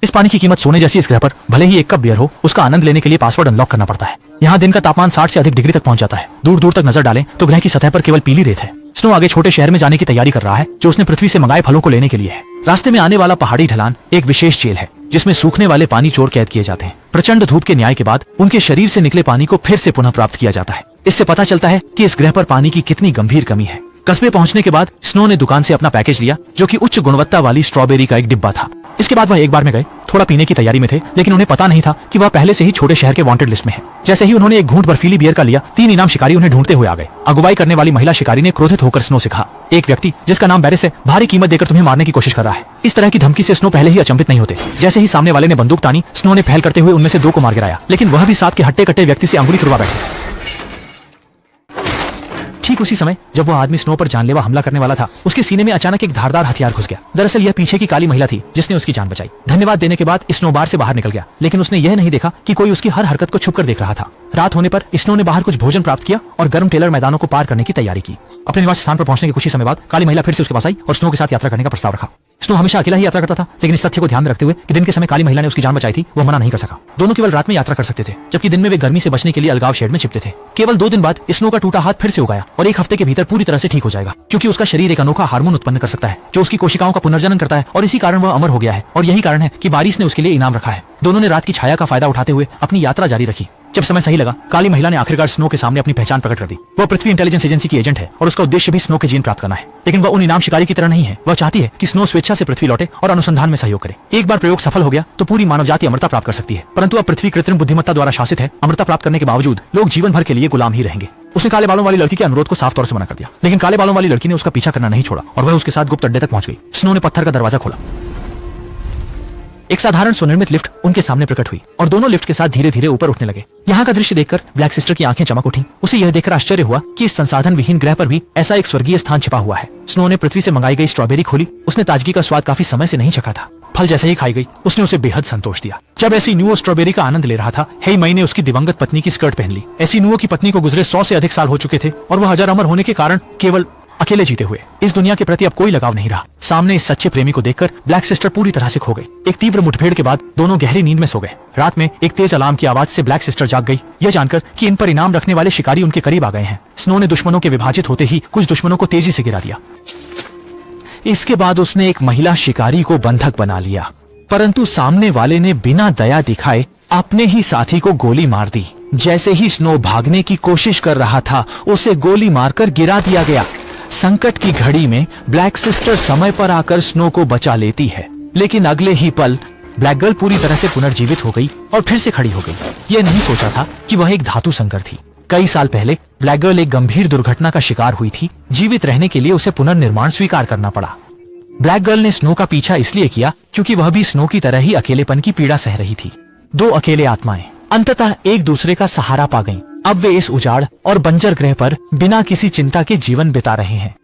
इस पानी की कीमत सोने जैसी इस ग्रह पर भले ही एक कप बियर हो, उसका आनंद लेने के लिए पासवर्ड अनलॉक करना पड़ता है। यहाँ दिन का तापमान 60 से अधिक डिग्री तक पहुंच जाता है। दूर दूर तक नजर डालें तो ग्रह की सतह पर केवल पीली रेत है। स्नो आगे छोटे शहर में जाने की तैयारी कर रहा है जो उसने पृथ्वी से मंगाए फलों को लेने के लिए है। रास्ते में आने वाला पहाड़ी ढलान एक विशेष जेल है जिसमें सूखने वाले पानी चोर कैद किए जाते हैं। प्रचंड धूप के न्याय के बाद उनके शरीर से निकले पानी को फिर से पुनः प्राप्त किया जाता है। इससे पता चलता है कि इस ग्रह पर पानी की कितनी गंभीर कमी है। कस्बे पहुंचने के बाद स्नो ने दुकान से अपना पैकेज लिया जो कि उच्च गुणवत्ता वाली स्ट्रॉबेरी का एक डिब्बा था। इसके बाद वह एक बार में गए, थोड़ा पीने की तैयारी में थे, लेकिन उन्हें पता नहीं था कि वह पहले से ही छोटे शहर के वांटेड लिस्ट में है। जैसे ही उन्होंने एक घूंट बर्फीली बियर का लिया, 3 इनाम शिकारी उन्हें ढूंढते हुए आ गए। अगुवाई करने वाली महिला शिकारी ने क्रोधित होकर स्नो से कहा, एक व्यक्ति जिसका नाम बैरिस है भारी कीमत देकर तुम्हें मारने की कोशिश कर रहा है। इस तरह की धमकी से स्नो पहले ही अचंभित नहीं होते। जैसे ही सामने वाले ने बंदूक तानी, स्नो ने पहल करते हुए उनमें से 2 को मार गिराया, लेकिन वह भी साथ के हट्टे कट्टे व्यक्ति से अंगुली तुड़वा बैठे। ठीक उसी समय जब वह आदमी स्नो पर जानलेवा हमला करने वाला था, उसके सीने में अचानक एक धारदार हथियार घुस गया। दरअसल यह पीछे की काली महिला थी जिसने उसकी जान बचाई। धन्यवाद देने के बाद स्नो बार से बाहर निकल गया, लेकिन उसने यह नहीं देखा कि कोई उसकी हर हरकत को छुपकर देख रहा था। रात होने पर स्नो ने बाहर कुछ भोजन प्राप्त किया और गर्म टेलर मैदानों को पार करने की तैयारी की। अपने निवास स्थान पर पहुंचने के कुछ ही समय बाद काली महिला फिर से उसके पास आई और स्नो के साथ यात्रा करने का प्रस्ताव रखा। स्नो हमेशा अकेला ही यात्रा करता था, लेकिन इस तथ्य को ध्यान में रखते हुए कि दिन के समय काली महिला ने उसकी जान बचाई थी, वह मना नहीं कर सका। दोनों केवल रात में यात्रा कर सकते थे, जबकि दिन में वे गर्मी से बचने के लिए अलगाव शेड में छिपते थे। केवल 2 दिन बाद स्नो का टूटा हाथ फिर से उगाया और 1 हफ्ते के भीतर पूरी तरह से ठीक हो जाएगा, क्योंकि उसका शरीर एक अनोखा हार्मोन उत्पन्न कर सकता है जो उसकी कोशिकाओं का पुनर्जनन करता है, और इसी कारण वह अमर हो गया है। और यही कारण है कि बारिश ने उसके लिए इनाम रखा है। दोनों ने रात की छाया का फायदा उठाते हुए अपनी यात्रा जारी रखी। जब समय सही लगा, काली महिला ने आखिरकार स्नो के सामने अपनी पहचान प्रकट कर दी। वह पृथ्वी इंटेलिजेंस एजेंसी की एजेंट है और उसका उद्देश्य भी स्नो के जीन प्राप्त करना है। लेकिन वह उन इनाम शिकारी की तरह नहीं है। वह चाहती है कि स्नो स्वेच्छा से पृथ्वी लौटे और अनुसंधान में सहयोग करे। एक बार प्रयोग सफल हो गया तो पूरी मानव जाति अमरता प्राप्त कर सकती है, परंतु अब पृथ्वी कृत्रिम बुद्धिमत्ता द्वारा शासित है। अमरता प्राप्त करने के बावजूद लोग जीवन भर के लिए गुलाम ही रहेंगे। उसने काले बालों वाली लड़की के अनुरोध को साफ तौर से मना कर दिया, लेकिन काले बालों वाली लड़की ने उसका पीछा करना नहीं छोड़ा और वह उसके साथ गुप्त अड्डे तक पहुंच गई। स्नो ने पत्थर का दरवाजा खोला। एक साधारण स्वनिर्मित लिफ्ट उनके सामने प्रकट हुई और दोनों लिफ्ट के साथ धीरे धीरे ऊपर उठने लगे। यहाँ का दृश्य देखकर ब्लैक सिस्टर की आंखें चमक उठी। उसे यह देखकर आश्चर्य हुआ कि इस संसाधन विहीन ग्रह पर भी ऐसा एक स्वर्गीय स्थान छिपा हुआ है। स्नो ने पृथ्वी से मंगाई गई स्ट्रॉबेरी खोली। उसने ताजगी का स्वाद काफी समय से नहीं चखा था। फल जैसे ही खाई गई, उसने उसे बेहद संतोष दिया। जब ऐसी नुओ स्ट्रॉबेरी का आनंद ले रहा था, हेई मई ने उसकी दिवंगत पत्नी की स्कर्ट पहन ली। ऐसी नुओ की पत्नी को गुजरे 100 से अधिक साल हो चुके थे और वह अजर अमर होने के कारण केवल अकेले जीते हुए इस दुनिया के प्रति अब कोई लगाव नहीं रहा। सामने इस सच्चे प्रेमी को देखकर ब्लैक सिस्टर पूरी तरह से खो गई। एक तीव्र मुठभेड़ के बाद दोनों गहरी नींद में सो गए। रात में एक तेज अलार्म की आवाज से ब्लैक सिस्टर जाग गई, यह जानकर कि इन पर इनाम रखने वाले शिकारी उनके करीब आ गए हैं। स्नो ने दुश्मनों के विभाजित होते ही कुछ दुश्मनों को तेजी से गिरा दिया। इसके बाद उसने एक महिला शिकारी को बंधक बना लिया, परंतु सामने वाले ने बिना दया दिखाए अपने ही साथी को गोली मार दी। जैसे ही स्नो भागने की कोशिश कर रहा था, उसे गोली मारकर गिरा दिया गया। संकट की घड़ी में ब्लैक सिस्टर समय पर आकर स्नो को बचा लेती है, लेकिन अगले ही पल ब्लैक गर्ल पूरी तरह से पुनर्जीवित हो गई और फिर से खड़ी हो गई। यह नहीं सोचा था कि वह एक धातु संकर थी। कई साल पहले ब्लैक गर्ल एक गंभीर दुर्घटना का शिकार हुई थी। जीवित रहने के लिए उसे पुनर्निर्माण स्वीकार करना पड़ा। ब्लैक गर्ल ने स्नो का पीछा इसलिए किया क्योंकि वह भी स्नो की तरह ही अकेलेपन की पीड़ा सह रही थी। 2 अकेले आत्माएं अंततः एक दूसरे का सहारा पा गईं। अब वे इस उजाड़ और बंजर ग्रह पर बिना किसी चिंता के जीवन बिता रहे हैं।